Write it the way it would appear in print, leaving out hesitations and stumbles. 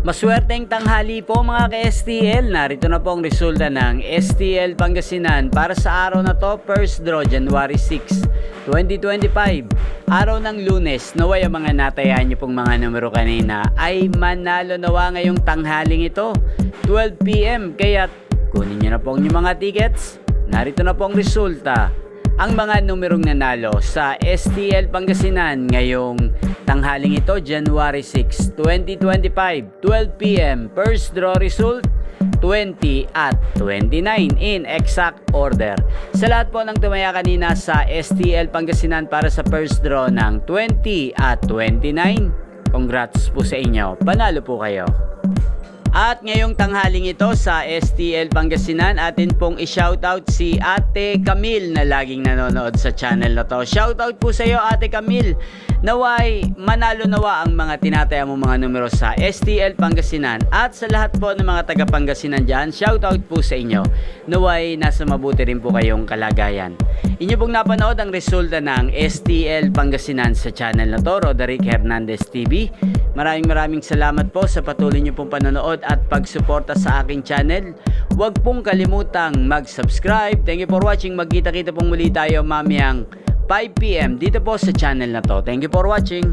Maswerteng tanghali po mga ka-STL. Narito na po ang resulta ng STL Pangasinan para sa araw na to, first draw January 6, 2025. Araw ng Lunes. Naway ang mga natayaan niyo pong mga numero kanina ay manalo nawa ngayong tanghaling ito, 12 PM. Kaya kunin niyo na po ang inyong mga tickets. Narito na po ang resulta. Ang mga numerong nanalo sa STL Pangasinan ngayong tanghaling ito, January 6, 2025, 12 PM. First draw result, 20 at 29 in exact order. Sa lahat po ng tumaya kanina sa STL Pangasinan para sa first draw ng 20 at 29, congrats po sa inyo. Panalo po kayo. At ngayong tanghaling ito sa STL Pangasinan, atin pong i-shoutout si Ate Camille na laging nanonood sa channel na to. Shoutout po sa iyo Ate Camille. Naway manalo nawa ang mga tinataya mo mga numero sa STL Pangasinan. At sa lahat po ng mga taga Pangasinan dyan, shoutout po sa inyo. Naway nasa mabuti rin po kayong kalagayan. Inyo pong napanood ang resulta ng STL Pangasinan sa channel na to, Roderick Hernandez TV. Maraming salamat po sa patuloy niyo pong panonood at pagsuporta sa aking channel. Huwag pong kalimutang mag-subscribe. Thank you for watching. Magkita-kita pong muli tayo mamayang 5 PM dito po sa channel na to. Thank you for watching.